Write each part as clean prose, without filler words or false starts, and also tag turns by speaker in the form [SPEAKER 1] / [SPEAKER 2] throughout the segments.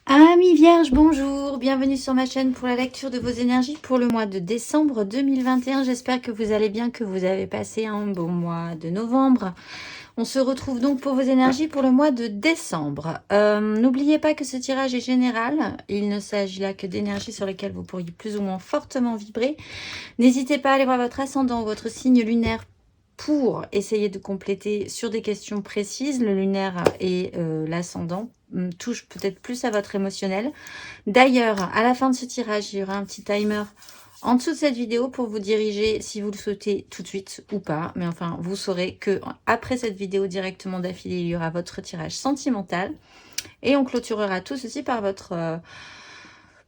[SPEAKER 1] Amis Vierge, bonjour, bienvenue sur ma chaîne pour la lecture de vos énergies pour le mois de décembre 2021. J'espère que vous allez bien, que vous avez passé un bon mois de novembre. On se retrouve donc pour vos énergies pour le mois de décembre. N'oubliez pas que ce tirage est général. Il ne s'agit là que d'énergies sur lesquelles vous pourriez plus ou moins fortement vibrer. N'hésitez pas à aller voir votre ascendant, votre signe lunaire pour essayer de compléter sur des questions précises. Le lunaire et l'ascendant touchent peut-être plus à votre émotionnel. D'ailleurs, à la fin de ce tirage, il y aura un petit timer en dessous de cette vidéo pour vous diriger si vous le souhaitez tout de suite ou pas. Mais enfin, vous saurez que après cette vidéo directement d'affilée, il y aura votre tirage sentimental. Et on clôturera tout ceci par votre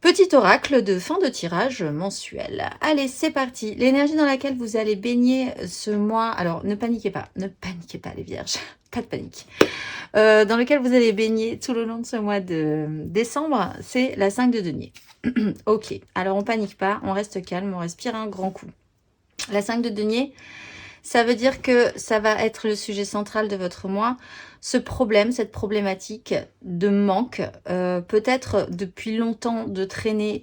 [SPEAKER 1] petit oracle de fin de tirage mensuel. Allez, c'est parti. L'énergie dans laquelle vous allez baigner ce mois. Alors, ne paniquez pas les vierges. Pas de panique. Dans lequel vous allez baigner tout le long de ce mois de décembre, c'est la 5 de denier. Ok, alors on panique pas, on reste calme, on respire un grand coup. La 5 de denier, ça veut dire que ça va être le sujet central de votre mois. Ce problème, cette problématique de manque, peut-être depuis longtemps de traîner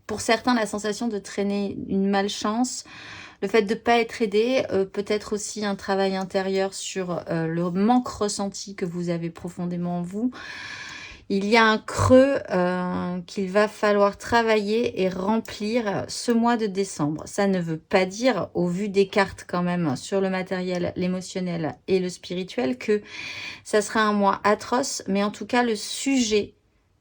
[SPEAKER 1] pour certains, la sensation de traîner une malchance, le fait de ne pas être aidé, peut-être aussi un travail intérieur sur le manque ressenti que vous avez profondément en vous. Il y a un creux qu'il va falloir travailler et remplir ce mois de décembre. Ça ne veut pas dire, au vu des cartes quand même, sur le matériel, l'émotionnel et le spirituel, que ça sera un mois atroce, mais en tout cas, le sujet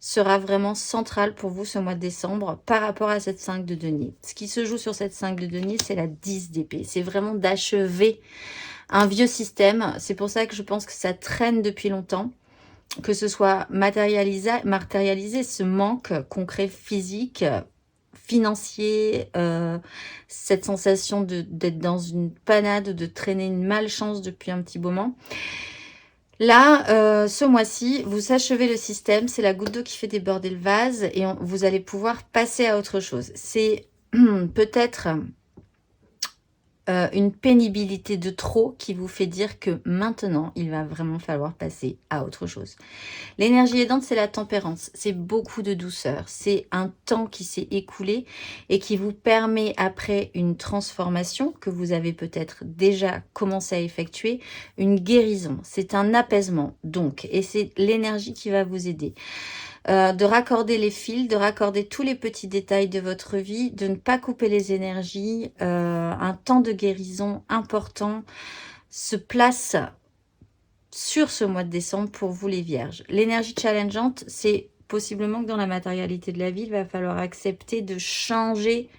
[SPEAKER 1] sera vraiment central pour vous ce mois de décembre par rapport à cette 5 de denier. Ce qui se joue sur cette 5 de denier, c'est la 10 d'épée. C'est vraiment d'achever un vieux système. C'est pour ça que je pense que ça traîne depuis longtemps. Que ce soit matérialisé ce manque concret physique, financier, cette sensation d'être dans une panade, de traîner une malchance depuis un petit moment. Là, ce mois-ci, vous achevez le système, c'est la goutte d'eau qui fait déborder le vase et vous allez pouvoir passer à autre chose. C'est peut-être une pénibilité de trop qui vous fait dire que maintenant, il va vraiment falloir passer à autre chose. L'énergie aidante, c'est la tempérance, c'est beaucoup de douceur, c'est un temps qui s'est écoulé et qui vous permet, après une transformation que vous avez peut-être déjà commencé à effectuer, une guérison, c'est un apaisement donc, et c'est l'énergie qui va vous aider. De raccorder les fils, de raccorder tous les petits détails de votre vie, de ne pas couper les énergies. Un temps de guérison important se place sur ce mois de décembre pour vous les vierges. L'énergie challengeante, c'est possiblement que dans la matérialité de la vie, il va falloir accepter de changer,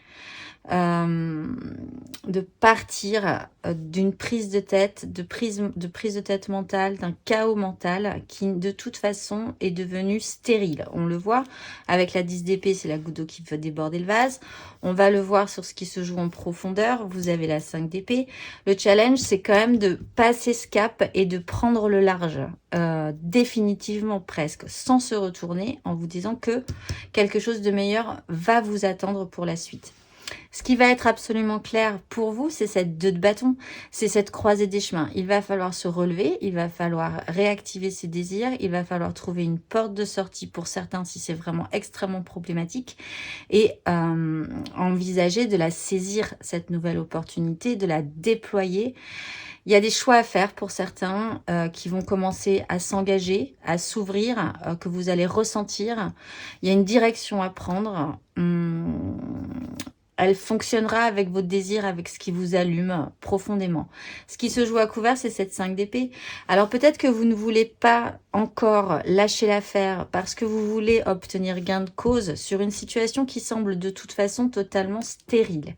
[SPEAKER 1] de partir d'une prise de tête, de prise de tête mentale, d'un chaos mental qui de toute façon est devenu stérile. On le voit avec la 10 d'épée, c'est la goutte d'eau qui veut déborder le vase. On va le voir sur ce qui se joue en profondeur. Vous avez la 5 d'épée. Le challenge, c'est quand même de passer ce cap et de prendre le large, définitivement presque, sans se retourner, en vous disant que quelque chose de meilleur va vous attendre pour la suite. Ce qui va être absolument clair pour vous, c'est cette 2 de bâton, c'est cette croisée des chemins. Il va falloir se relever, il va falloir réactiver ses désirs, il va falloir trouver une porte de sortie pour certains si c'est vraiment extrêmement problématique et envisager de la saisir, cette nouvelle opportunité, de la déployer. Il y a des choix à faire pour certains qui vont commencer à s'engager, à s'ouvrir, que vous allez ressentir. Il y a une direction à prendre. Elle fonctionnera avec vos désirs, avec ce qui vous allume profondément. Ce qui se joue à couvert, c'est cette 5 d'épée. Alors peut-être que vous ne voulez pas encore lâcher l'affaire parce que vous voulez obtenir gain de cause sur une situation qui semble de toute façon totalement stérile.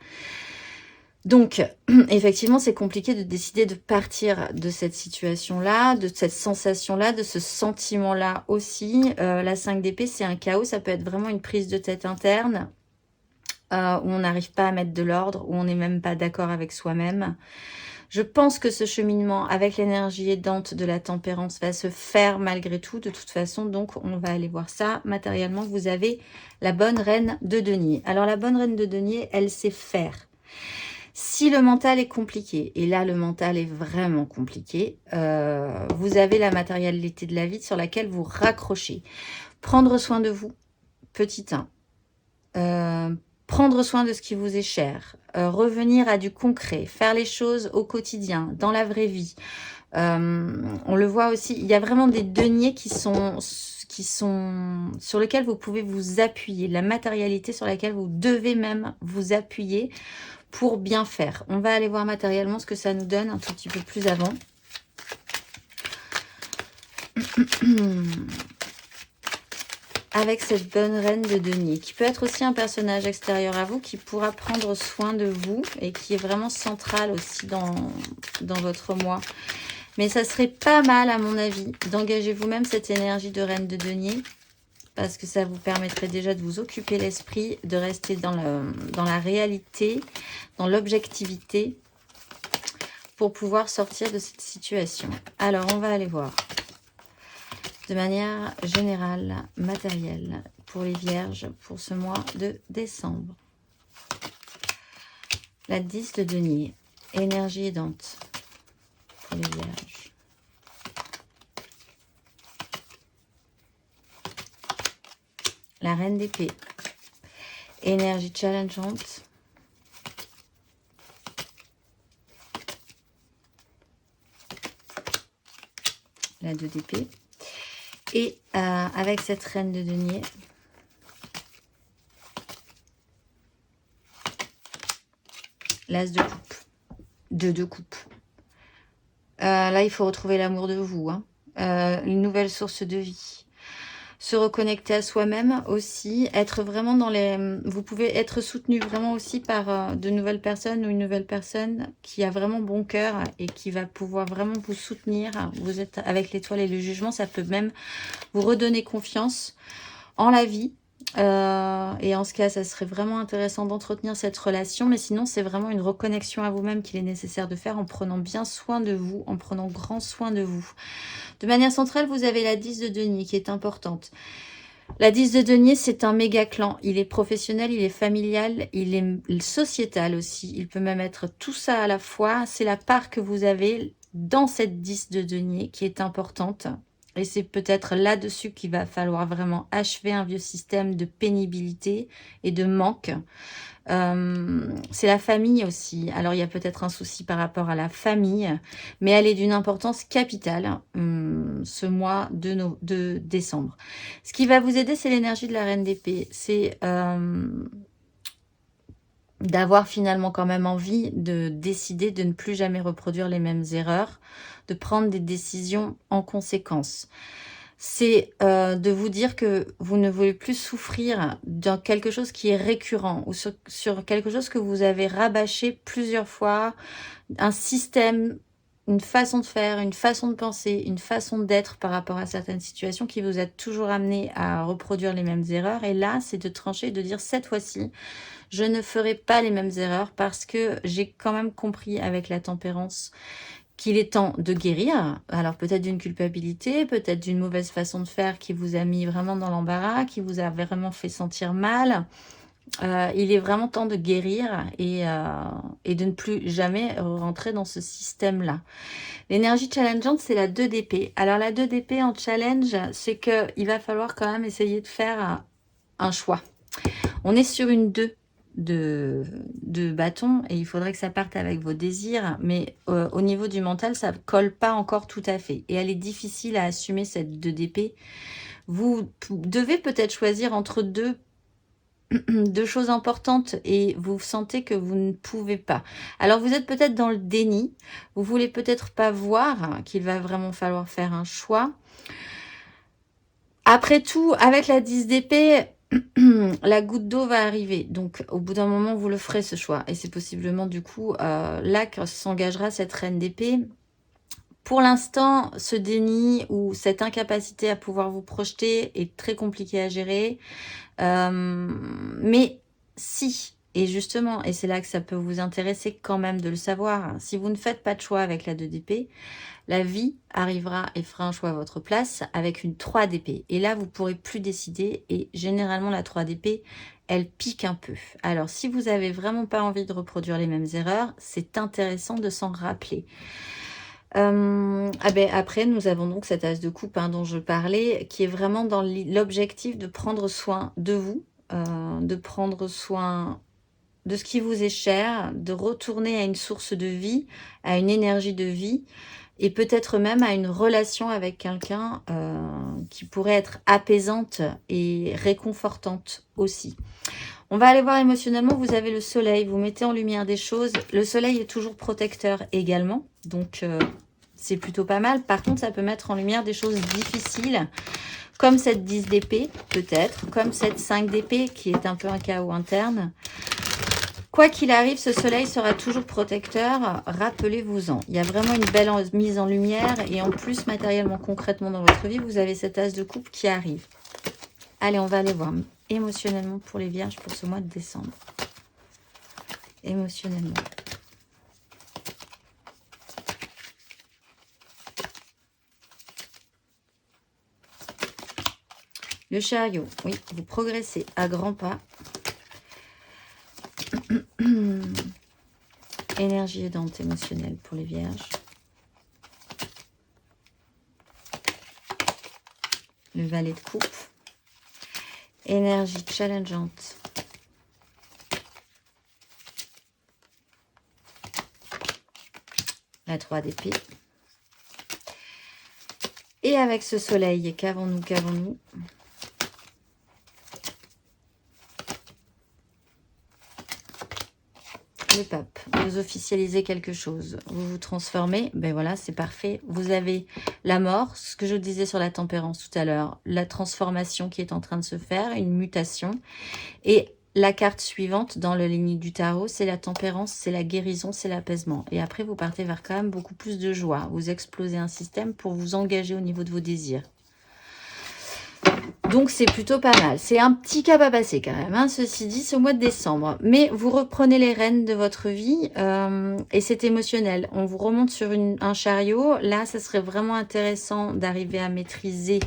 [SPEAKER 1] Donc, effectivement, c'est compliqué de décider de partir de cette situation-là, de cette sensation-là, de ce sentiment-là aussi. La 5 d'épée, c'est un chaos, ça peut être vraiment une prise de tête interne, où on n'arrive pas à mettre de l'ordre, où on n'est même pas d'accord avec soi-même. Je pense que ce cheminement avec l'énergie aidante de la tempérance va se faire malgré tout, de toute façon. Donc, on va aller voir ça. Matériellement, vous avez la bonne reine de denier. Alors, la bonne reine de denier, elle sait faire. Si le mental est compliqué, et là le mental est vraiment compliqué, vous avez la matérialité de la vie sur laquelle vous raccrochez. Prendre soin de vous, petit 1. Prendre soin de ce qui vous est cher. Revenir à du concret. Faire les choses au quotidien, dans la vraie vie. On le voit aussi, il y a vraiment des deniers qui sont sur lesquels vous pouvez vous appuyer. La matérialité sur laquelle vous devez même vous appuyer pour bien faire. On va aller voir matériellement ce que ça nous donne un tout petit peu plus avant. Avec cette bonne reine de denier, qui peut être aussi un personnage extérieur à vous, qui pourra prendre soin de vous et qui est vraiment central aussi dans votre mois. Mais ça serait pas mal, à mon avis, d'engager vous-même cette énergie de reine de denier, parce que ça vous permettrait déjà de vous occuper l'esprit, de rester dans la réalité, dans l'objectivité, pour pouvoir sortir de cette situation. Alors, on va aller voir. De manière générale, matérielle, pour les vierges, pour ce mois de décembre. La 10 de denier, énergie aidante pour les vierges. La reine d'épée, énergie challengeante. La 2 d'épée. Et avec cette reine de denier, l'as de coupe, de coupe. Là, il faut retrouver l'amour de vous, hein. Une nouvelle source de vie. Se reconnecter à soi-même aussi, être vraiment dans les... Vous pouvez être soutenu vraiment aussi par de nouvelles personnes ou une nouvelle personne qui a vraiment bon cœur et qui va pouvoir vraiment vous soutenir. Vous êtes avec l'étoile et le jugement, ça peut même vous redonner confiance en la vie. Et en ce cas, ça serait vraiment intéressant d'entretenir cette relation. Mais sinon, c'est vraiment une reconnexion à vous-même qu'il est nécessaire de faire en prenant bien soin de vous, en prenant grand soin de vous. De manière centrale, vous avez la 10 de denier qui est importante. La 10 de denier, c'est un méga clan. Il est professionnel, il est familial, il est sociétal aussi. Il peut même être tout ça à la fois. C'est la part que vous avez dans cette 10 de denier qui est importante. Et c'est peut-être là-dessus qu'il va falloir vraiment achever un vieux système de pénibilité et de manque. C'est la famille aussi. Alors, il y a peut-être un souci par rapport à la famille, mais elle est d'une importance capitale ce mois de décembre. Ce qui va vous aider, c'est l'énergie de la reine d'épée. C'est d'avoir finalement quand même envie de décider de ne plus jamais reproduire les mêmes erreurs, de prendre des décisions en conséquence. C'est de vous dire que vous ne voulez plus souffrir dans quelque chose qui est récurrent ou sur quelque chose que vous avez rabâché plusieurs fois, un système, une façon de faire, une façon de penser, une façon d'être par rapport à certaines situations qui vous a toujours amené à reproduire les mêmes erreurs. Et là, c'est de trancher et de dire cette fois-ci, je ne ferai pas les mêmes erreurs parce que j'ai quand même compris avec la tempérance qu'il est temps de guérir. Alors peut-être d'une culpabilité, peut-être d'une mauvaise façon de faire qui vous a mis vraiment dans l'embarras, qui vous a vraiment fait sentir mal. Il est vraiment temps de guérir et de ne plus jamais rentrer dans ce système-là. L'énergie challengeante, c'est la 2 d'épée. Alors la 2 d'épée en challenge, c'est qu'il va falloir quand même essayer de faire un choix. On est sur une 2 de bâton et il faudrait que ça parte avec vos désirs, mais au niveau du mental, ça ne colle pas encore tout à fait. Et elle est difficile à assumer, cette 2 d'épée. Vous devez peut-être choisir entre deux choses importantes et vous sentez que vous ne pouvez pas. Alors vous êtes peut-être dans le déni, vous voulez peut-être pas voir qu'il va vraiment falloir faire un choix. Après tout, avec la 10 d'épée, la goutte d'eau va arriver. Donc, au bout d'un moment, vous le ferez, ce choix. Et c'est possiblement, du coup, là que s'engagera cette reine d'épée. Pour l'instant, ce déni ou cette incapacité à pouvoir vous projeter est très compliqué à gérer. Mais si Et justement, et c'est là que ça peut vous intéresser quand même de le savoir, si vous ne faites pas de choix avec la 2 d'épée, la vie arrivera et fera un choix à votre place avec une 3 d'épée. Et là, vous pourrez plus décider. Et généralement, la 3 d'épée, elle pique un peu. Alors, si vous avez vraiment pas envie de reproduire les mêmes erreurs, c'est intéressant de s'en rappeler. Après, nous avons donc cette as de coupe dont je parlais, qui est vraiment dans l'objectif de prendre soin de vous, de prendre soin de ce qui vous est cher, de retourner à une source de vie, à une énergie de vie, et peut-être même à une relation avec quelqu'un qui pourrait être apaisante et réconfortante aussi. On va aller voir émotionnellement, vous avez le soleil, vous mettez en lumière des choses. Le soleil est toujours protecteur également, donc c'est plutôt pas mal. Par contre, ça peut mettre en lumière des choses difficiles, comme cette 10 d'épée, peut-être, comme cette 5 d'épée, qui est un peu un chaos interne. Quoi qu'il arrive, ce soleil sera toujours protecteur, rappelez-vous-en. Il y a vraiment une belle mise en lumière, et en plus, matériellement, concrètement dans votre vie, vous avez cette as de coupe qui arrive. Allez, on va aller voir émotionnellement pour les vierges pour ce mois de décembre. Émotionnellement. Le chariot, oui, vous progressez à grands pas. Énergie aidante émotionnelle pour les vierges. Le valet de coupe. Énergie challengeante. La 3 d'épée. Et avec ce soleil, qu'avons-nous, qu'avons-nous? Le pape, vous officialisez quelque chose, vous vous transformez, ben voilà, c'est parfait. Vous avez la mort, ce que je disais sur la tempérance tout à l'heure, la transformation qui est en train de se faire, une mutation. Et la carte suivante dans le ligne du tarot, c'est la tempérance, c'est la guérison, c'est l'apaisement. Et après, vous partez vers quand même beaucoup plus de joie. Vous explosez un système pour vous engager au niveau de vos désirs. Donc, c'est plutôt pas mal. C'est un petit cap à passer quand même, hein, ceci dit, c'est au mois de décembre. Mais vous reprenez les rênes de votre vie et c'est émotionnel. On vous remonte sur un chariot. Là, ça serait vraiment intéressant d'arriver à maîtriser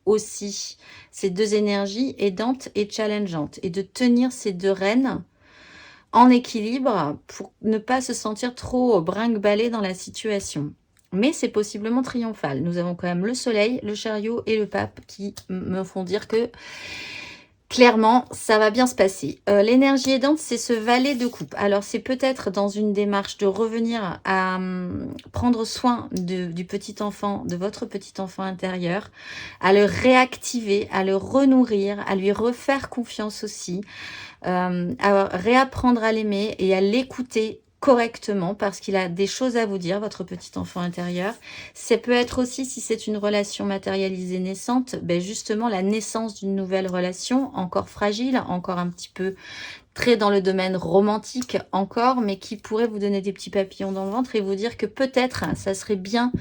[SPEAKER 1] aussi ces deux énergies, aidantes et challengeantes. Et de tenir ces deux rênes en équilibre pour ne pas se sentir trop brinque-ballé dans la situation. Mais c'est possiblement triomphal. Nous avons quand même le soleil, le chariot et le pape qui me font dire que clairement, ça va bien se passer. L'énergie aidante, c'est ce valet de coupe. Alors, c'est peut-être dans une démarche de revenir à prendre soin du petit enfant, de votre petit enfant intérieur, à le réactiver, à le renourrir, à lui refaire confiance aussi, à réapprendre à l'aimer et à l'écouter correctement parce qu'il a des choses à vous dire, votre petit enfant intérieur. Ça peut être aussi, si c'est une relation matérialisée naissante, ben justement la naissance d'une nouvelle relation, encore fragile, encore un petit peu très dans le domaine romantique encore, mais qui pourrait vous donner des petits papillons dans le ventre et vous dire que peut-être ça serait bien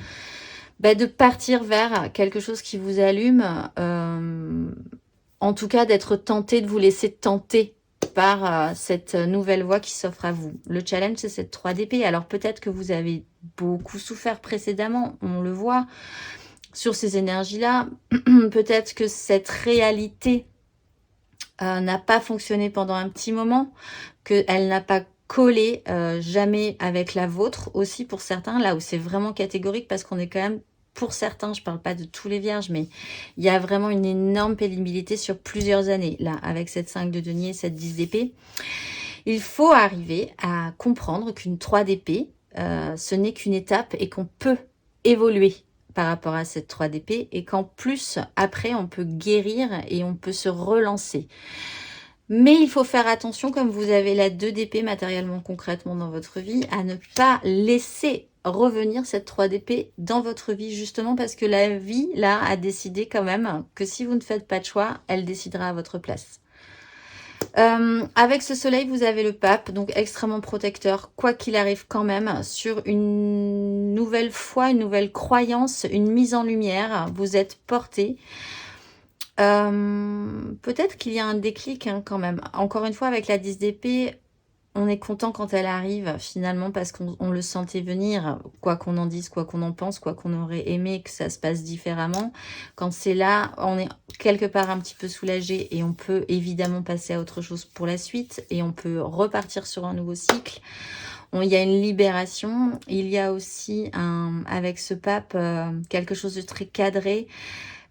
[SPEAKER 1] de partir vers quelque chose qui vous allume, en tout cas d'être tenté, de vous laisser tenter par cette nouvelle voie qui s'offre à vous. Le challenge, c'est cette 3 d'épée. Alors peut-être que vous avez beaucoup souffert précédemment, on le voit sur ces énergies-là. Peut-être que cette réalité n'a pas fonctionné pendant un petit moment, qu'elle n'a pas collé jamais avec la vôtre aussi pour certains, là où c'est vraiment catégorique parce qu'on est quand même, pour certains, je ne parle pas de tous les vierges, mais il y a vraiment une énorme pénibilité sur plusieurs années, là, avec cette 5 de denier, cette 10 d'épée. Il faut arriver à comprendre qu'une 3 d'épée, ce n'est qu'une étape et qu'on peut évoluer par rapport à cette 3 d'épée et qu'en plus, après, on peut guérir et on peut se relancer. Mais il faut faire attention, comme vous avez la 2 d'épée matériellement, concrètement dans votre vie, à ne pas laisser revenir cette 3 d'épée dans votre vie, justement parce que la vie, là, a décidé quand même que si vous ne faites pas de choix, elle décidera à votre place. Avec ce soleil, vous avez le pape, donc extrêmement protecteur, quoi qu'il arrive quand même, sur une nouvelle foi, une nouvelle croyance, une mise en lumière. Vous êtes porté. Peut-être qu'il y a un déclic hein, quand même. Encore une fois, avec la 10 d'épée, on est content quand elle arrive, finalement, parce qu'on le sentait venir, quoi qu'on en dise, quoi qu'on en pense, quoi qu'on aurait aimé que ça se passe différemment. Quand c'est là, on est quelque part un petit peu soulagé et on peut évidemment passer à autre chose pour la suite et on peut repartir sur un nouveau cycle. Il y a une libération. Il y a aussi, avec ce pape, quelque chose de très cadré.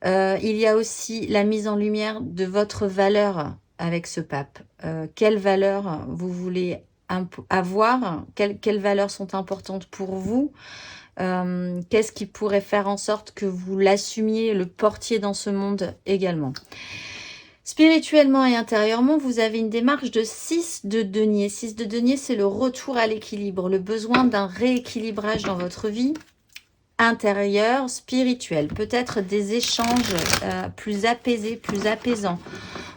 [SPEAKER 1] Il y a aussi la mise en lumière de votre valeur avec ce pape. Quelles valeurs vous voulez avoir? Quelles valeurs sont importantes pour vous? Qu'est-ce qui pourrait faire en sorte que vous l'assumiez, le portiez dans ce monde également? Spirituellement et intérieurement, vous avez une démarche de 6 de denier. 6 de denier, c'est le retour à l'équilibre, le besoin d'un rééquilibrage dans votre vie intérieur, spirituel, peut-être des échanges plus apaisés, plus apaisants.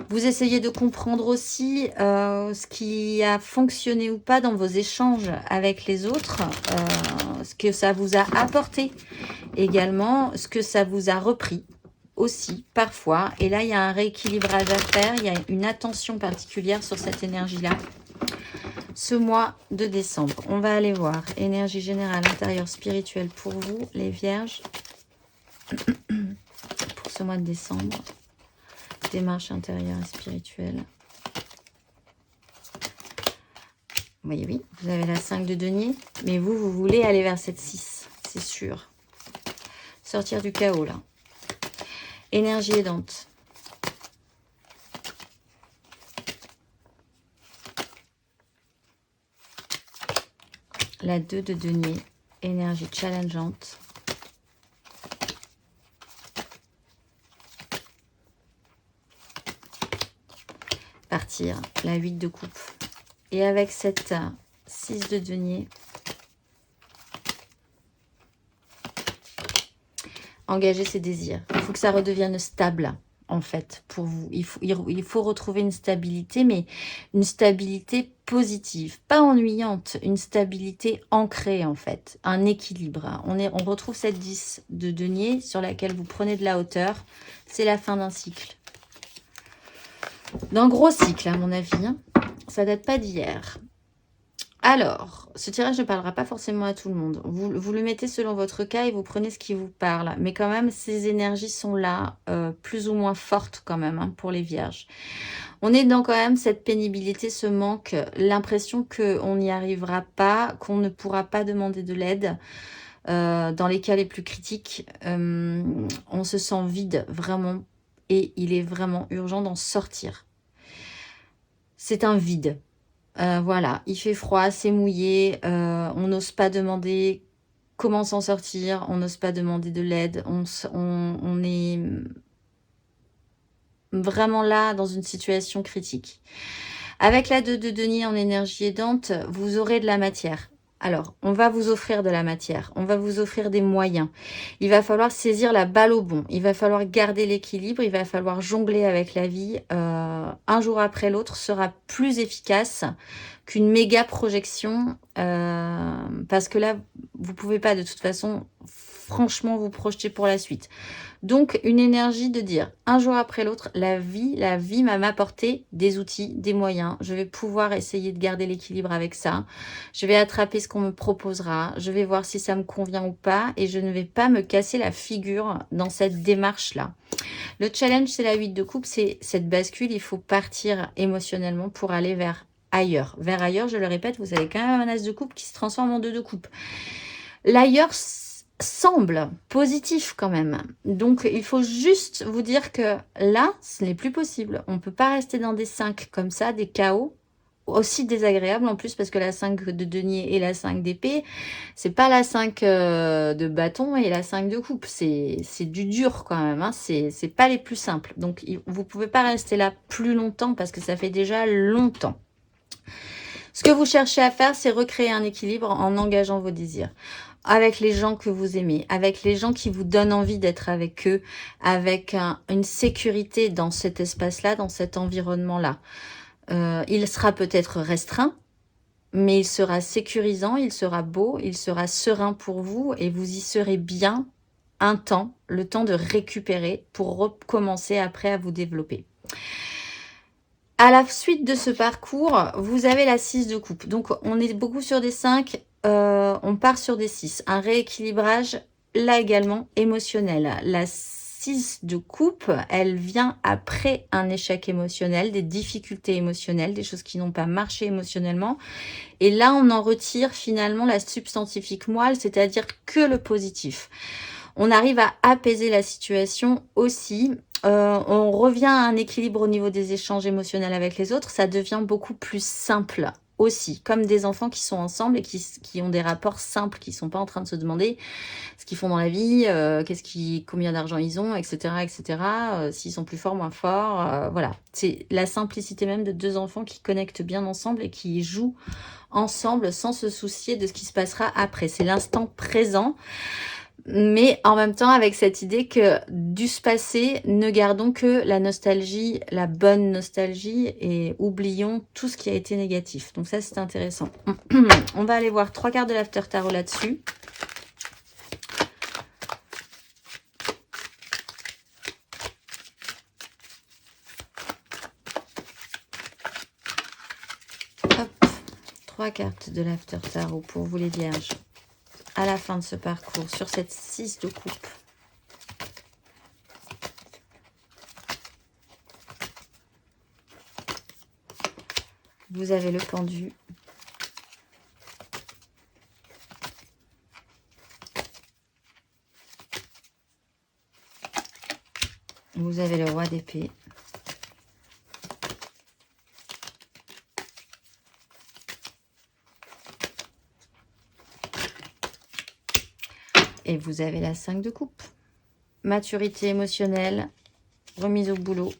[SPEAKER 1] Vous essayez de comprendre aussi ce qui a fonctionné ou pas dans vos échanges avec les autres, ce que ça vous a apporté également, ce que ça vous a repris aussi parfois. Et là, il y a un rééquilibrage à faire, il y a une attention particulière sur cette énergie-là. Ce mois de décembre, on va aller voir énergie générale intérieure spirituelle pour vous, les vierges, pour ce mois de décembre. Démarche intérieure et spirituelle. Vous voyez, oui, vous avez la 5 de denier, mais vous voulez aller vers cette 6, c'est sûr. Sortir du chaos, là. Énergie aidante. La 2 de denier, énergie challengeante. Partir, la 8 de coupe. Et avec cette 6 de denier, engager ses désirs. Il faut que ça redevienne stable, en fait, pour vous. Il faut retrouver une stabilité, mais une stabilité positive, pas ennuyante, une stabilité ancrée, en fait, un équilibre. On retrouve cette 10 de denier sur laquelle vous prenez de la hauteur. C'est la fin d'un cycle. D'un gros cycle, à mon avis. Hein. Ça date pas d'hier. Alors, ce tirage ne parlera pas forcément à tout le monde. Vous le mettez selon votre cas et vous prenez ce qui vous parle. Mais quand même, ces énergies sont là, plus ou moins fortes quand même, hein, pour les vierges. On est dans quand même cette pénibilité, ce manque, l'impression qu'on n'y arrivera pas, qu'on ne pourra pas demander de l'aide. Dans les cas les plus critiques, on se sent vide, vraiment. Et il est vraiment urgent d'en sortir. C'est un vide. Voilà, il fait froid, c'est mouillé, on n'ose pas demander comment s'en sortir, on n'ose pas demander de l'aide, on est vraiment là dans une situation critique. Avec la 2 de denier en énergie aidante, vous aurez de la matière. Alors, on va vous offrir de la matière, on va vous offrir des moyens. Il va falloir saisir la balle au bond, il va falloir garder l'équilibre, il va falloir jongler avec la vie. Un jour après l'autre sera plus efficace qu'une méga projection, parce que là, vous pouvez pas de toute façon, franchement, vous projeter pour la suite. Donc, une énergie de dire, un jour après l'autre, la vie m'a apporté des outils, des moyens. Je vais pouvoir essayer de garder l'équilibre avec ça. Je vais attraper ce qu'on me proposera. Je vais voir si ça me convient ou pas. Et je ne vais pas me casser la figure dans cette démarche-là. Le challenge, c'est la 8 de coupe. C'est cette bascule. Il faut partir émotionnellement pour aller vers ailleurs. Vers ailleurs, je le répète, vous avez quand même un as de coupe qui se transforme en 2 de coupe. L'ailleurs semble positif quand même. Donc, il faut juste vous dire que là, ce n'est plus possible. On ne peut pas rester dans des 5 comme ça, des chaos, aussi désagréables en plus, parce que la 5 de denier et la 5 d'épée, c'est pas la 5 de bâton et la 5 de coupe. C'est du dur quand même. Hein. C'est pas les plus simples. Donc, vous pouvez pas rester là plus longtemps parce que ça fait déjà longtemps. Ce que vous cherchez à faire, c'est recréer un équilibre en engageant vos désirs. Avec les gens que vous aimez, avec les gens qui vous donnent envie d'être avec eux, avec une sécurité dans cet espace-là, dans cet environnement-là. Il sera peut-être restreint, mais il sera sécurisant, il sera beau, il sera serein pour vous et vous y serez bien un temps, le temps de récupérer pour recommencer après à vous développer. À la suite de ce parcours, vous avez la 6 de coupe. Donc, on est beaucoup sur des 5, on part sur des 6. Un rééquilibrage, là également, émotionnel. La 6 de coupe, elle vient après un échec émotionnel, des difficultés émotionnelles, des choses qui n'ont pas marché émotionnellement. Et là, on en retire finalement la substantifique moelle, c'est-à-dire que le positif. On arrive à apaiser la situation aussi. On revient à un équilibre au niveau des échanges émotionnels avec les autres. Ça devient beaucoup plus simple aussi, comme des enfants qui sont ensemble et qui ont des rapports simples, qui ne sont pas en train de se demander ce qu'ils font dans la vie, combien d'argent ils ont, etc. etc. S'ils sont plus forts, moins forts. Voilà, c'est la simplicité même de deux enfants qui connectent bien ensemble et qui jouent ensemble sans se soucier de ce qui se passera après. C'est l'instant présent. Mais en même temps, avec cette idée que du passé, ne gardons que la nostalgie, la bonne nostalgie, et oublions tout ce qui a été négatif. Donc ça, c'est intéressant. On va aller voir 3 cartes de l'After Tarot là-dessus. Hop, 3 cartes de l'After Tarot pour vous les vierges. À la fin de ce parcours, sur cette 6 de coupe. Vous avez le pendu. Vous avez le roi d'épée. Et vous avez la 5 de coupe. Maturité émotionnelle, remise au boulot.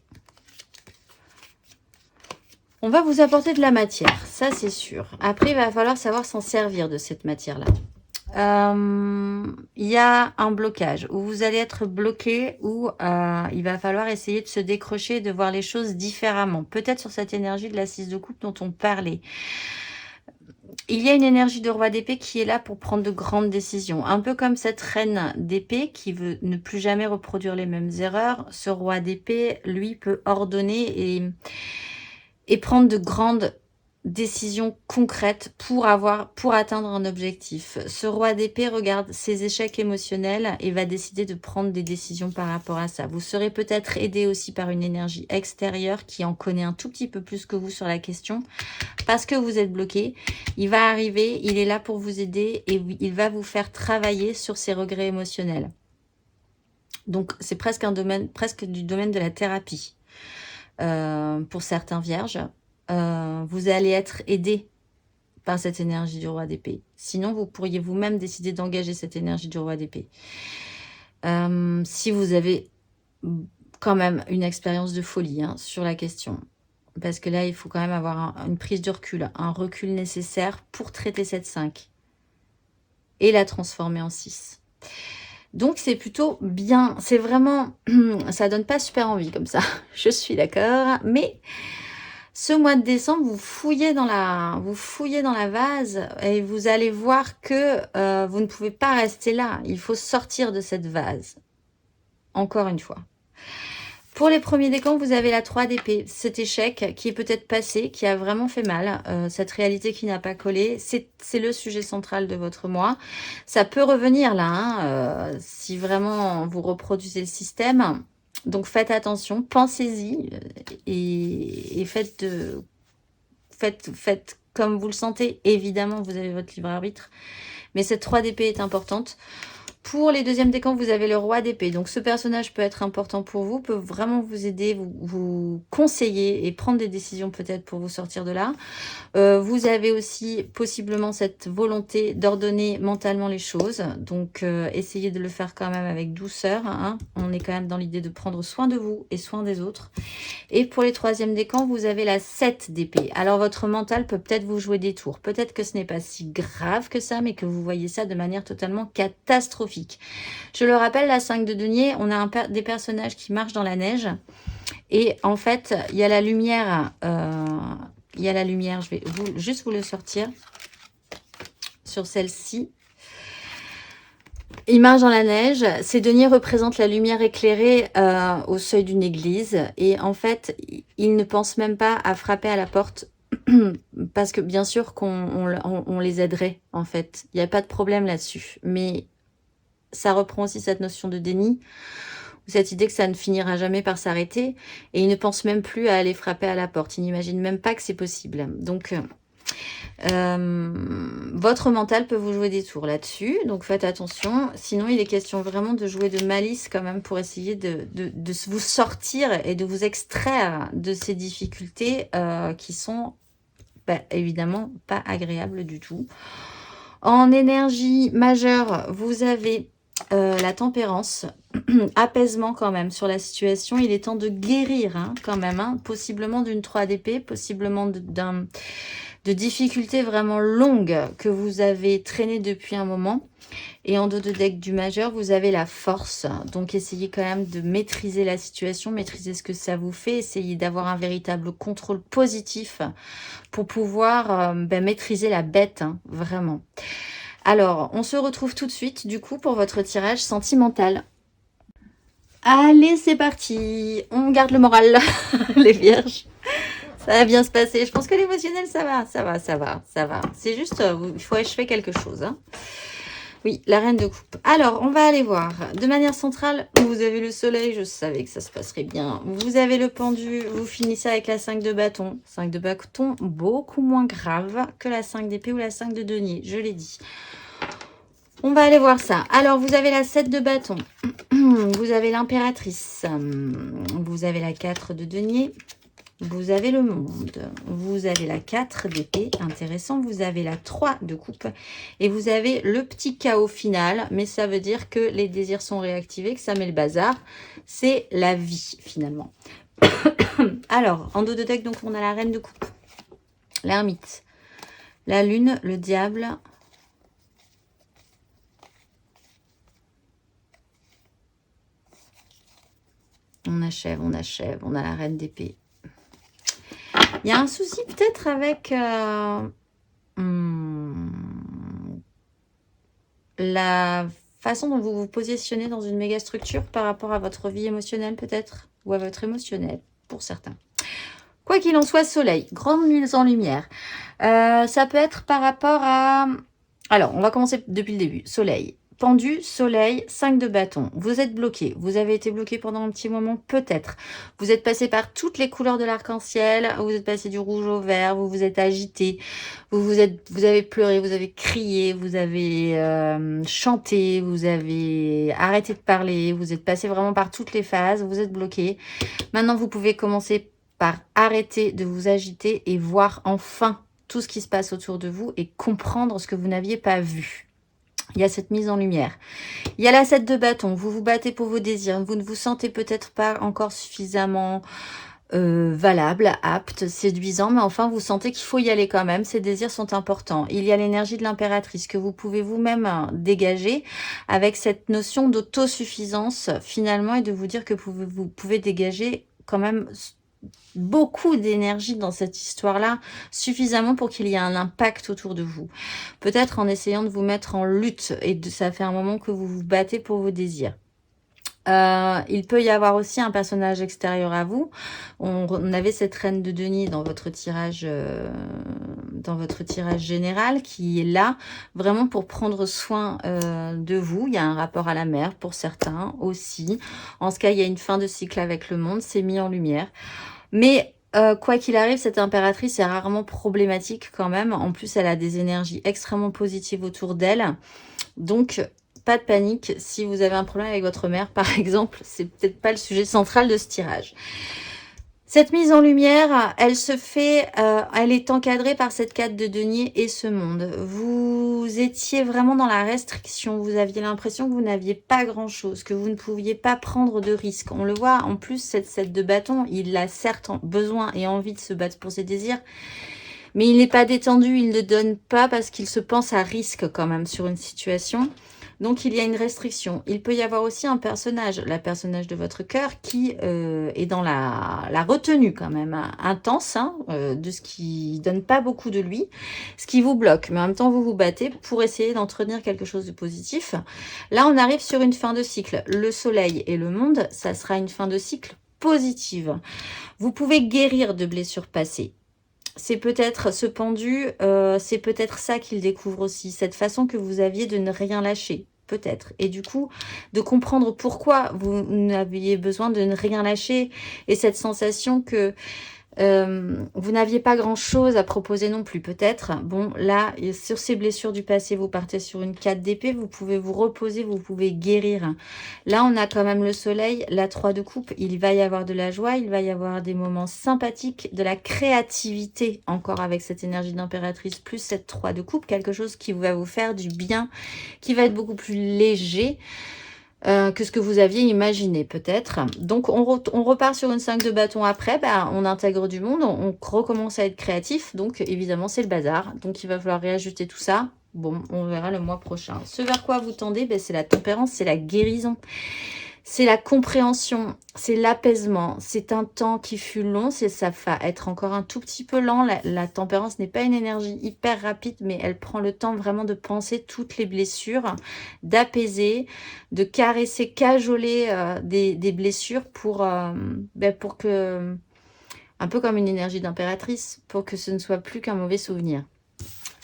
[SPEAKER 1] On va vous apporter de la matière, ça c'est sûr. Après, il va falloir savoir s'en servir de cette matière-là. Il y a un blocage où vous allez être bloqué, où il va falloir essayer de se décrocher, de voir les choses différemment. Peut-être sur cette énergie de la 6 de coupe dont on parlait. Il y a une énergie de roi d'épée qui est là pour prendre de grandes décisions. Un peu comme cette reine d'épée qui veut ne plus jamais reproduire les mêmes erreurs. Ce roi d'épée, lui, peut ordonner et prendre de grandes décisions concrètes pour atteindre un objectif. Ce roi d'épée regarde ses échecs émotionnels et va décider de prendre des décisions par rapport à ça. Vous serez peut-être aidé aussi par une énergie extérieure qui en connaît un tout petit peu plus que vous sur la question parce que vous êtes bloqué. Il va arriver, il est là pour vous aider et il va vous faire travailler sur ses regrets émotionnels. Donc c'est presque du domaine de la thérapie. Pour certains vierges, vous allez être aidé par cette énergie du roi d'épée. Sinon, vous pourriez vous-même décider d'engager cette énergie du roi d'épée. Si vous avez quand même une expérience de folie sur la question. Parce que là, il faut quand même avoir une prise de recul, un recul nécessaire pour traiter cette 5 et la transformer en 6. Donc, c'est plutôt bien. C'est vraiment... ça donne pas super envie comme ça. Je suis d'accord. Mais ce mois de décembre, vous fouillez dans la vase et vous allez voir que vous ne pouvez pas rester là. Il faut sortir de cette vase. Encore une fois. Pour les premiers décans, vous avez la 3 d'épée. Cet échec qui est peut-être passé, qui a vraiment fait mal. Cette réalité qui n'a pas collé. C'est le sujet central de votre mois. Ça peut revenir là, si vraiment vous reproduisez le système. Donc faites attention, pensez-y et faites comme vous le sentez. Évidemment, vous avez votre libre arbitre. Mais cette 3 d'épée est importante. Pour les deuxièmes décans, vous avez le roi d'épée. Donc, ce personnage peut être important pour vous, peut vraiment vous aider, vous conseiller et prendre des décisions peut-être pour vous sortir de là. Vous avez aussi possiblement cette volonté d'ordonner mentalement les choses. Donc, essayez de le faire quand même avec douceur. On est quand même dans l'idée de prendre soin de vous et soin des autres. Et pour les troisièmes décans, vous avez la 7 d'épée. Alors, votre mental peut peut-être vous jouer des tours. Peut-être que ce n'est pas si grave que ça, mais que vous voyez ça de manière totalement catastrophique. Je le rappelle, la 5 de denier, on a des personnages qui marchent dans la neige. Et en fait, il y a la lumière. Je vais juste vous le sortir sur celle-ci. Il marche dans la neige. Ces deniers représentent la lumière éclairée au seuil d'une église. Et en fait, il ne pense même pas à frapper à la porte parce que bien sûr qu'on les aiderait, en fait. Il n'y a pas de problème là-dessus. Mais ça reprend aussi cette notion de déni, ou cette idée que ça ne finira jamais par s'arrêter. Et il ne pense même plus à aller frapper à la porte. Il n'imagine même pas que c'est possible. Donc... votre mental peut vous jouer des tours là-dessus, donc faites attention. Sinon, il est question vraiment de jouer de malice quand même pour essayer de vous sortir et de vous extraire de ces difficultés qui sont évidemment pas agréables du tout. En énergie majeure, vous avez la tempérance, apaisement quand même sur la situation. Il est temps de guérir hein, quand même, hein, possiblement d'une 3 d'épée, possiblement de difficultés vraiment longues que vous avez traînées depuis un moment. Et en dos de deck du majeur, vous avez la force. Donc, essayez quand même de maîtriser la situation, maîtriser ce que ça vous fait. Essayez d'avoir un véritable contrôle positif pour pouvoir maîtriser la bête, hein, vraiment. Alors, on se retrouve tout de suite, du coup, pour votre tirage sentimental. Allez, c'est parti. On garde le moral, les vierges. Ça va bien se passer. Je pense que l'émotionnel, ça va. C'est juste, il faut achever quelque chose. Hein. Oui, la reine de coupe. Alors, on va aller voir. De manière centrale, vous avez le soleil. Je savais que ça se passerait bien. Vous avez le pendu. Vous finissez avec la 5 de bâton. 5 de bâton, beaucoup moins grave que la 5 d'épée ou la 5 de denier. Je l'ai dit. On va aller voir ça. Alors, vous avez la 7 de bâton. Vous avez l'impératrice. Vous avez la 4 de denier. Vous avez le monde, vous avez la 4 d'épée, intéressant, vous avez la 3 de coupe et vous avez le petit chaos final, mais ça veut dire que les désirs sont réactivés, que ça met le bazar, c'est la vie finalement. Alors, en dos de deck, donc on a la reine de coupe, l'ermite, la lune, le diable, on achève, on a la reine d'épée. Il y a un souci peut-être avec la façon dont vous vous positionnez dans une méga structure par rapport à votre vie émotionnelle peut-être, ou à votre émotionnel pour certains. Quoi qu'il en soit, soleil, grande mise en lumière. Ça peut être par rapport à... Alors, on va commencer depuis le début. Soleil. Pendu, soleil, 5 de bâton. Vous êtes bloqué. Vous avez été bloqué pendant un petit moment, peut-être. Vous êtes passé par toutes les couleurs de l'arc-en-ciel. Vous êtes passé du rouge au vert. Vous vous êtes agité. Vous avez pleuré. Vous avez crié. Vous avez chanté. Vous avez arrêté de parler. Vous êtes passé vraiment par toutes les phases. Vous êtes bloqué. Maintenant, vous pouvez commencer par arrêter de vous agiter et voir enfin tout ce qui se passe autour de vous et comprendre ce que vous n'aviez pas vu. Il y a cette mise en lumière. Il y a la 7 de bâton. Vous vous battez pour vos désirs. Vous ne vous sentez peut-être pas encore suffisamment valable, apte, séduisant. Mais enfin, vous sentez qu'il faut y aller quand même. Ces désirs sont importants. Il y a l'énergie de l'impératrice que vous pouvez vous-même dégager avec cette notion d'autosuffisance finalement et de vous dire que vous pouvez dégager quand même beaucoup d'énergie dans cette histoire-là, suffisamment pour qu'il y ait un impact autour de vous. Peut-être en essayant de vous mettre en lutte, et ça fait un moment que vous vous battez pour vos désirs. Il peut y avoir aussi un personnage extérieur à vous. On avait cette reine de denier dans votre tirage général qui est là vraiment pour prendre soin de vous. Il y a un rapport à la mer pour certains aussi. En ce cas, il y a une fin de cycle avec le monde, c'est mis en lumière. Mais quoi qu'il arrive, cette impératrice est rarement problématique quand même. En plus, elle a des énergies extrêmement positives autour d'elle. Donc, pas de panique. Si vous avez un problème avec votre mère, par exemple, c'est peut-être pas le sujet central de ce tirage. Cette mise en lumière, elle se fait, elle est encadrée par cette 4 de denier et ce monde. Vous étiez vraiment dans la restriction. Vous aviez l'impression que vous n'aviez pas grand-chose, que vous ne pouviez pas prendre de risques. On le voit, en plus, cette 7 de bâton, il a certes besoin et envie de se battre pour ses désirs, mais il n'est pas détendu, il ne donne pas parce qu'il se pense à risque quand même sur une situation. Donc, il y a une restriction. Il peut y avoir aussi un personnage, la personnage de votre cœur, qui est dans la retenue quand même, hein, intense, hein, de ce qui donne pas beaucoup de lui, ce qui vous bloque. Mais en même temps, vous vous battez pour essayer d'entretenir quelque chose de positif. Là, on arrive sur une fin de cycle. Le soleil et le monde, ça sera une fin de cycle positive. Vous pouvez guérir de blessures passées. C'est peut-être ce pendu, c'est peut-être ça qu'il découvre aussi, cette façon que vous aviez de ne rien lâcher, peut-être. Et du coup, de comprendre pourquoi vous n'aviez besoin de ne rien lâcher et cette sensation que vous n'aviez pas grand-chose à proposer non plus, peut-être. Bon, là, sur ces blessures du passé, vous partez sur une 4 d'épée, vous pouvez vous reposer, vous pouvez guérir. Là, on a quand même le soleil, la 3 de coupe, il va y avoir de la joie, il va y avoir des moments sympathiques, de la créativité, encore avec cette énergie d'impératrice, plus cette 3 de coupe, quelque chose qui va vous faire du bien, qui va être beaucoup plus léger, que ce que vous aviez imaginé peut-être. Donc on repart sur une 5 de bâton après, bah, on intègre du monde, on recommence à être créatif, donc évidemment c'est le bazar, donc il va falloir réajuster tout ça. Bon, on verra le mois prochain. Ce vers quoi vous tendez, bah, c'est la tempérance, c'est la guérison. C'est la compréhension, c'est l'apaisement. C'est un temps qui fut long, ça va être encore un tout petit peu lent. La tempérance n'est pas une énergie hyper rapide, mais elle prend le temps vraiment de penser toutes les blessures, d'apaiser, de caresser, cajoler des blessures pour que, un peu comme une énergie d'impératrice, pour que ce ne soit plus qu'un mauvais souvenir.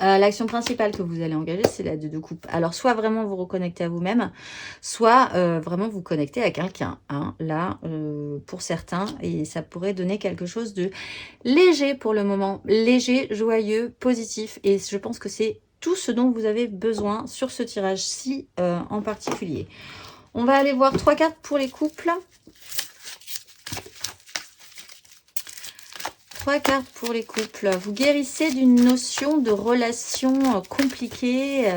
[SPEAKER 1] L'action principale que vous allez engager, c'est la 2 de coupe. Alors, soit vraiment vous reconnectez à vous-même, soit vraiment vous connectez à quelqu'un. Hein, là, pour certains, et ça pourrait donner quelque chose de léger pour le moment. Léger, joyeux, positif. Et je pense que c'est tout ce dont vous avez besoin sur ce tirage-ci en particulier. On va aller voir 3 cartes pour les couples. 3 cartes pour les couples. Vous guérissez d'une notion de relation compliquée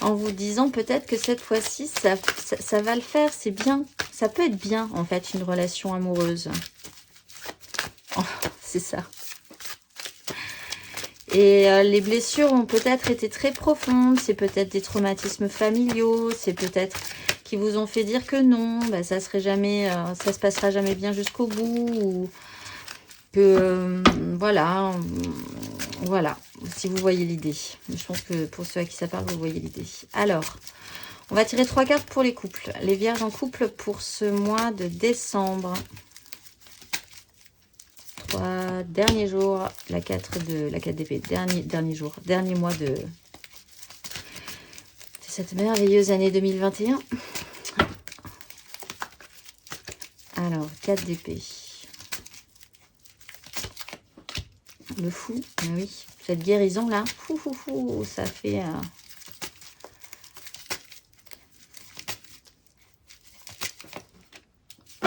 [SPEAKER 1] en vous disant peut-être que cette fois-ci, ça va le faire. C'est bien. Ça peut être bien, en fait, une relation amoureuse. Oh, c'est ça. Et les blessures ont peut-être été très profondes. C'est peut-être des traumatismes familiaux. C'est peut-être qui vous ont fait dire que non, bah, ça serait jamais, ça se passera jamais bien jusqu'au bout. Ou que voilà, si vous voyez l'idée. Je pense que pour ceux à qui ça parle, vous voyez l'idée. Alors, on va tirer 3 cartes pour les couples. Les vierges en couple pour ce mois de décembre. 3 derniers jours, la 4 d'épée, dernier jour, dernier mois de cette merveilleuse année 2021. Alors, 4 d'épée. Le fou, oui, cette guérison là, ça fait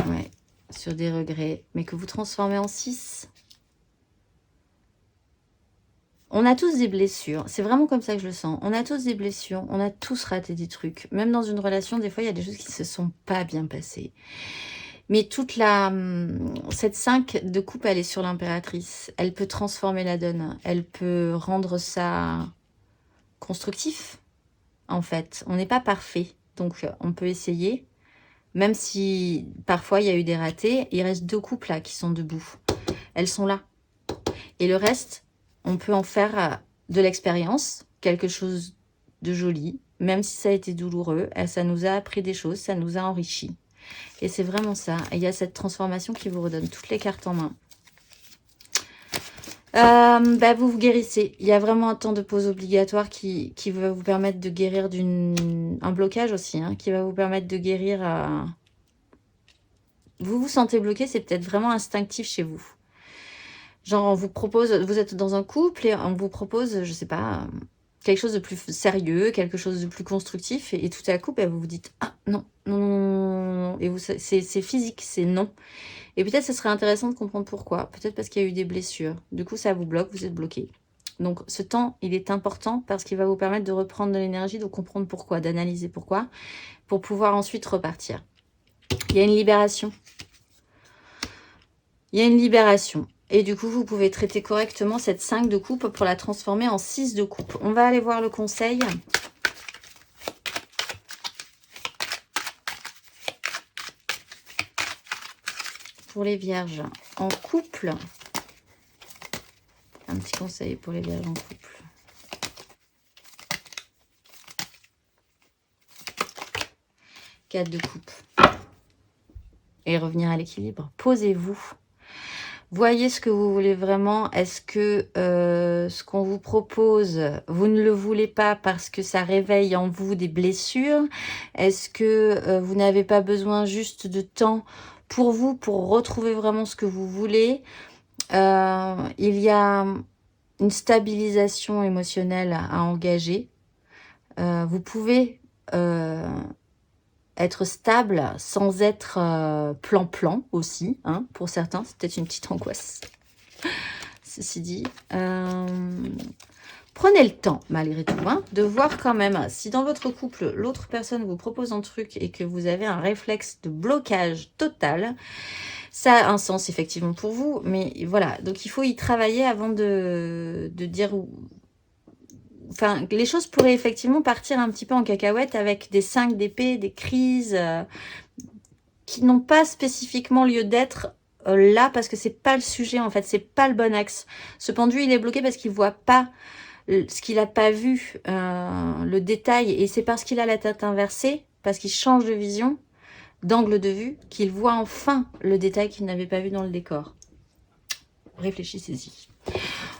[SPEAKER 1] ouais, sur des regrets, mais que vous transformez en 6. On a tous des blessures, c'est vraiment comme ça que je le sens. On a tous des blessures, on a tous raté des trucs. Même dans une relation, des fois, il y a des choses qui se sont pas bien passées. Mais cette 5 de coupe, elle est sur l'impératrice. Elle peut transformer la donne. Elle peut rendre ça constructif, en fait. On n'est pas parfait. Donc, on peut essayer. Même si, parfois, il y a eu des ratés, il reste 2 couples là qui sont debout. Elles sont là. Et le reste, on peut en faire de l'expérience, quelque chose de joli. Même si ça a été douloureux, ça nous a appris des choses, ça nous a enrichis. Et c'est vraiment ça. Et il y a cette transformation qui vous redonne toutes les cartes en main. Vous vous guérissez. Il y a vraiment un temps de pause obligatoire qui va vous permettre de guérir un blocage aussi. Hein, qui va vous permettre de guérir... Vous vous sentez bloqué, c'est peut-être vraiment instinctif chez vous. Genre, on vous propose... Vous êtes dans un couple et on vous propose, je sais pas... quelque chose de plus sérieux, quelque chose de plus constructif, et tout à coup, vous vous dites « Ah, non, non, non, non, non. » Et c'est physique, c'est non. Et peut-être ce serait intéressant de comprendre pourquoi. Peut-être parce qu'il y a eu des blessures. Du coup, ça vous bloque, vous êtes bloqué. Donc, ce temps, il est important parce qu'il va vous permettre de reprendre de l'énergie, de comprendre pourquoi, d'analyser pourquoi, pour pouvoir ensuite repartir. Il y a une libération. Il y a une libération. Et du coup, vous pouvez traiter correctement cette 5 de coupe pour la transformer en 6 de coupe. On va aller voir le conseil. pour les vierges en couple. Un petit conseil pour les vierges en couple. Quatre de coupe. Et revenir à l'équilibre. Posez-vous. Voyez ce que vous voulez vraiment. Est-ce que ce qu'on vous propose, vous ne le voulez pas parce que ça réveille en vous des blessures? Est-ce que vous n'avez pas besoin juste de temps pour vous, pour retrouver vraiment ce que vous voulez? Il y a une stabilisation émotionnelle à engager. Vous pouvez être stable sans être plan-plan aussi, hein, pour certains, c'est peut-être une petite angoisse. Ceci dit, prenez le temps, malgré tout, hein, de voir quand même si dans votre couple, l'autre personne vous propose un truc et que vous avez un réflexe de blocage total. Ça a un sens, effectivement, pour vous, mais voilà. Donc, il faut y travailler avant de dire... Enfin, les choses pourraient effectivement partir un petit peu en cacahuète avec des 5 d'épée, des crises qui n'ont pas spécifiquement lieu d'être là parce que c'est pas le sujet en fait, c'est pas le bon axe. Ce pendu, il est bloqué parce qu'il voit pas ce qu'il a pas vu, le détail, et c'est parce qu'il a la tête inversée, parce qu'il change de vision, d'angle de vue, qu'il voit enfin le détail qu'il n'avait pas vu dans le décor. Réfléchissez-y.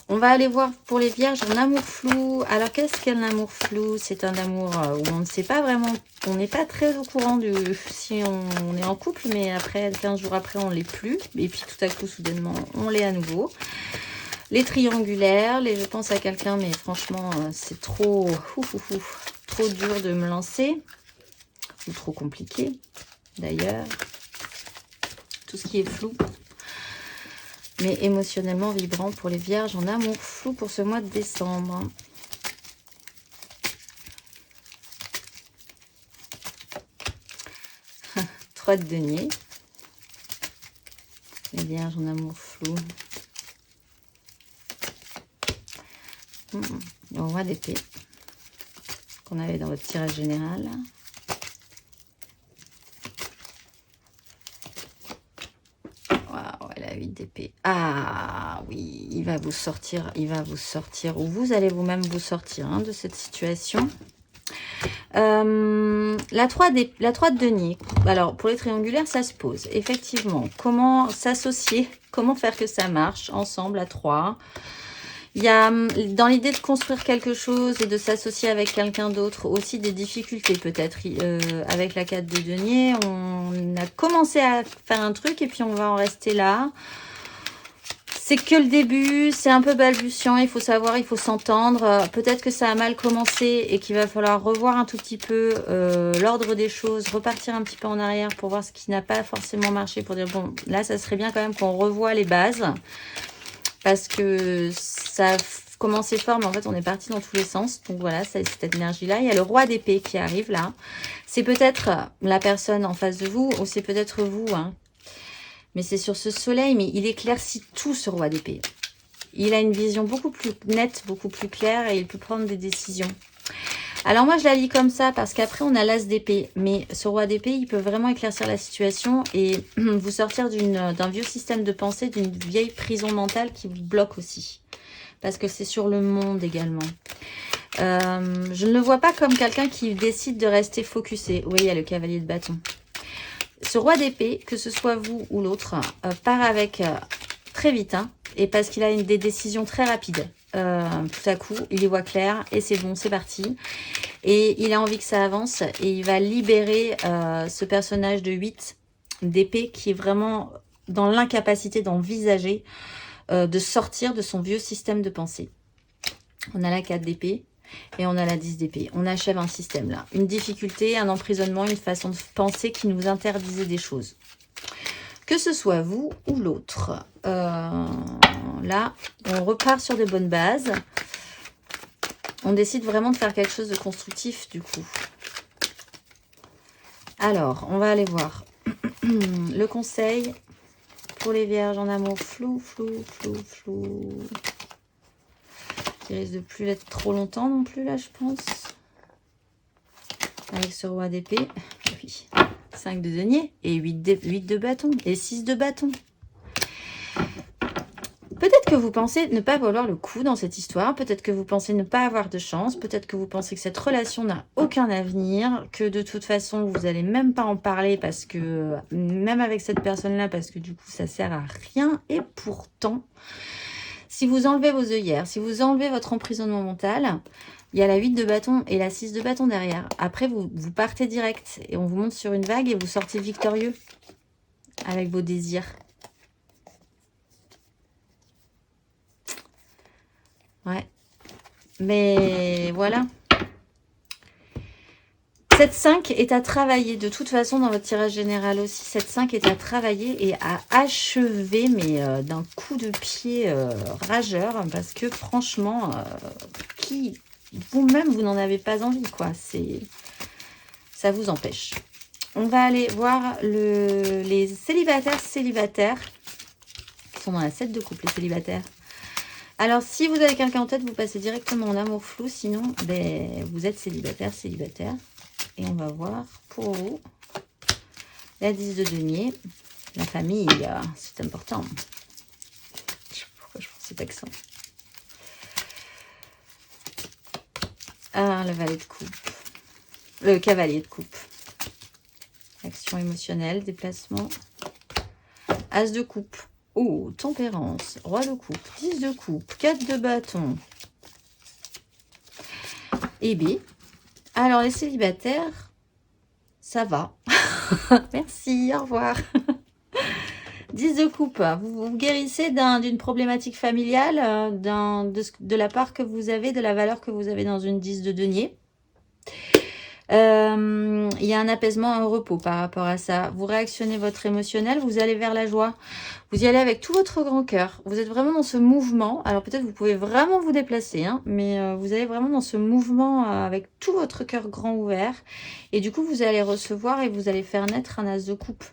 [SPEAKER 1] On va aller voir pour les vierges en amour flou. Alors, qu'est-ce qu'un amour flou? C'est un amour où on ne sait pas vraiment, on n'est pas très au courant de si on est en couple, mais après, 15 jours après, on ne l'est plus. Et puis, tout à coup, soudainement, on l'est à nouveau. Les triangulaires, je pense à quelqu'un, mais franchement, c'est trop dur de me lancer. Ou trop compliqué, d'ailleurs. Tout ce qui est flou. Mais émotionnellement vibrant pour les vierges en amour flou pour ce mois de décembre. Trois de denier. Les vierges en amour flou. Le roi d'épée qu'on avait dans votre tirage général. La 8 d'épée. Ah oui, il va vous sortir, ou vous allez vous-même vous sortir hein, de cette situation. La 3 de denier. Alors, pour les triangulaires, ça se pose. Effectivement, comment s'associer, comment faire que ça marche ensemble à 3. Il y a, dans l'idée de construire quelque chose et de s'associer avec quelqu'un d'autre, aussi des difficultés peut-être. Avec la 4 de denier, on a commencé à faire un truc et puis on va en rester là. C'est que le début, c'est un peu balbutiant, il faut savoir, il faut s'entendre. Peut-être que ça a mal commencé et qu'il va falloir revoir un tout petit peu l'ordre des choses, repartir un petit peu en arrière pour voir ce qui n'a pas forcément marché, pour dire, bon, là, ça serait bien quand même qu'on revoie les bases. Parce que ça a commencé fort, mais en fait, on est parti dans tous les sens. Donc voilà, c'est cette énergie-là. Il y a le roi d'épée qui arrive là. C'est peut-être la personne en face de vous, ou c'est peut-être vous. Hein. Mais c'est sur ce soleil, mais il éclaircit tout, ce roi d'épée. Il a une vision beaucoup plus nette, beaucoup plus claire, et il peut prendre des décisions. Alors moi, je la lis comme ça, parce qu'après, on a l'as d'épée. Mais ce roi d'épée, il peut vraiment éclaircir la situation et vous sortir d'un vieux système de pensée, d'une vieille prison mentale qui vous bloque aussi. Parce que c'est sur le monde également. Je ne le vois pas comme quelqu'un qui décide de rester focusé. Oui, il y a le cavalier de bâton. Ce roi d'épée, que ce soit vous ou l'autre, part avec très vite. Hein, et parce qu'il a des décisions très rapides. Tout à coup, il y voit clair et c'est bon, c'est parti. Et il a envie que ça avance et il va libérer ce personnage de 8 d'épée qui est vraiment dans l'incapacité d'envisager de sortir de son vieux système de pensée. On a la 4 d'épée et on a la 10 d'épée. On achève un système là. Une difficulté, un emprisonnement, une façon de penser qui nous interdisait des choses. Que ce soit vous ou l'autre. Là, on repart sur de bonnes bases. On décide vraiment de faire quelque chose de constructif du coup. Alors, on va aller voir le conseil pour les vierges en amour flou. Qui risque de plus l'être trop longtemps non plus là, je pense. Avec ce roi d'épée. Oui, 5 de denier et 8 de bâton et 6 de bâton. Peut-être que vous pensez ne pas valoir le coup dans cette histoire, peut-être que vous pensez ne pas avoir de chance, peut-être que vous pensez que cette relation n'a aucun avenir, que de toute façon vous n'allez même pas en parler parce que, même avec cette personne-là, parce que du coup ça sert à rien. Et pourtant, si vous enlevez vos œillères, si vous enlevez votre emprisonnement mental, il y a la 8 de bâton et la 6 de bâton derrière. Après, vous partez direct et on vous monte sur une vague et vous sortez victorieux avec vos désirs. Ouais. Mais voilà. Cette 5 est à travailler. De toute façon, dans votre tirage général aussi, cette 5 est à travailler et à achever, mais d'un coup de pied rageur. Parce que franchement, vous-même, vous n'en avez pas envie, quoi. Ça vous empêche. On va aller voir les célibataires qui sont dans la 7 de couple, les célibataires. Alors, si vous avez quelqu'un en tête, vous passez directement en amour flou. Sinon, ben, vous êtes célibataire. Et on va voir pour vous la 10 de denier. La famille, c'est important. Je sais pas pourquoi je pense cet accent. Ah, le valet de coupe. Le cavalier de coupe. Action émotionnelle, déplacement. As de coupe. Oh, tempérance. Roi de coupe. 10 de coupe. 4 de bâton. Et B. Alors, les célibataires, ça va. Merci, au revoir. 10 de coupe. Vous vous guérissez d'une problématique familiale, de la part que vous avez, de la valeur que vous avez dans une 10 de denier. Il y a un apaisement, un repos par rapport à ça. Vous réactionnez votre émotionnel, vous allez vers la joie. Vous y allez avec tout votre grand cœur. Vous êtes vraiment dans ce mouvement. Alors peut-être vous pouvez vraiment vous déplacer, hein, mais vous allez vraiment dans ce mouvement avec tout votre cœur grand ouvert. Et du coup, vous allez recevoir et vous allez faire naître un as de coupe.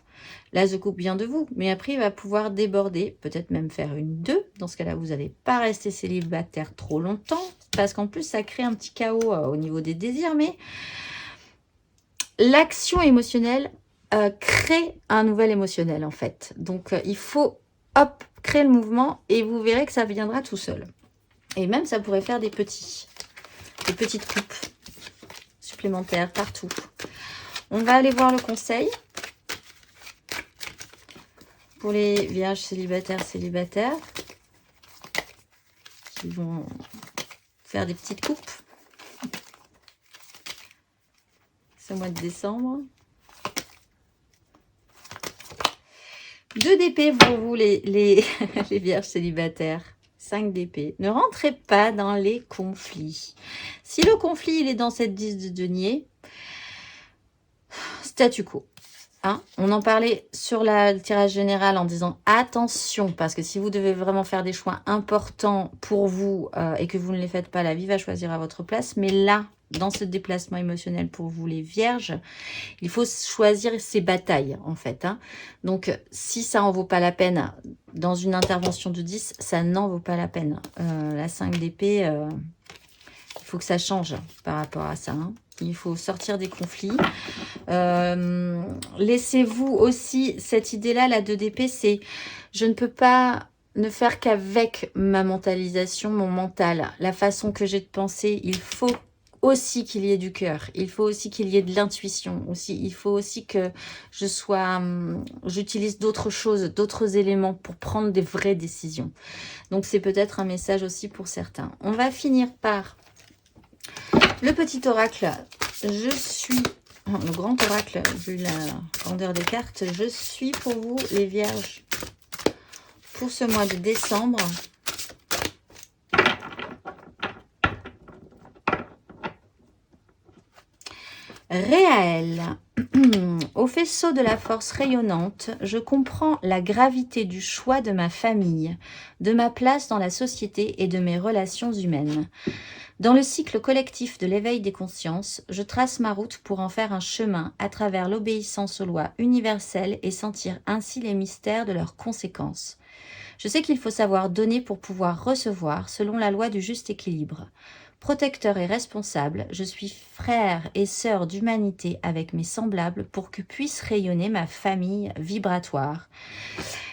[SPEAKER 1] L'as de coupe vient de vous, mais après, il va pouvoir déborder, peut-être même faire une 2. Dans ce cas-là, vous n'allez pas rester célibataire trop longtemps, parce qu'en plus, ça crée un petit chaos au niveau des désirs, mais l'action émotionnelle crée un nouvel émotionnel, en fait. Donc, il faut, hop, créer le mouvement, et vous verrez que ça viendra tout seul. Et même, ça pourrait faire des petites coupes supplémentaires partout. On va aller voir le conseil pour les vierges célibataires qui vont faire des petites coupes ce mois de décembre. 2 d'épée pour vous les vierges célibataires. 5 d'épée. Ne rentrez pas dans les conflits. Si le conflit il est dans cette 10 de denier, statu quo. Hein, on en parlait sur le tirage général en disant attention, parce que si vous devez vraiment faire des choix importants pour vous et que vous ne les faites pas, la vie va choisir à votre place. Mais là, dans ce déplacement émotionnel pour vous les vierges, il faut choisir ses batailles en fait. Hein. Donc si ça en vaut pas la peine, dans une intervention de 10, ça n'en vaut pas la peine. La 5 d'épée, il faut que ça change par rapport à ça. Hein. Il faut sortir des conflits. Laissez-vous aussi cette idée-là, la 2 d'épée, c'est je ne peux pas ne faire qu'avec ma mentalisation, mon mental, la façon que j'ai de penser. Il faut aussi qu'il y ait du cœur. Il faut aussi qu'il y ait de l'intuition. Il faut aussi que j'utilise d'autres choses, d'autres éléments pour prendre des vraies décisions. Donc c'est peut-être un message aussi pour certains. On va finir par le petit oracle. Le grand oracle, vu la grandeur des cartes, je suis pour vous, les vierges, pour ce mois de décembre. Réel. Au faisceau de la force rayonnante, je comprends la gravité du choix de ma famille, de ma place dans la société et de mes relations humaines. Dans le cycle collectif de l'éveil des consciences, je trace ma route pour en faire un chemin à travers l'obéissance aux lois universelles et sentir ainsi les mystères de leurs conséquences. Je sais qu'il faut savoir donner pour pouvoir recevoir selon la loi du juste équilibre. protecteur et responsable. Je suis frère et sœur d'humanité avec mes semblables pour que puisse rayonner ma famille vibratoire.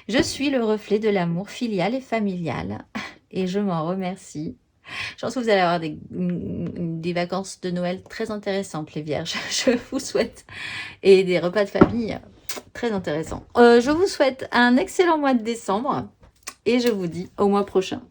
[SPEAKER 1] Je suis le reflet de l'amour filial et familial et je m'en remercie. Je pense que vous allez avoir des vacances de Noël très intéressantes, les vierges. Je vous souhaite. Et des repas de famille très intéressants. Je vous souhaite un excellent mois de décembre et je vous dis au mois prochain.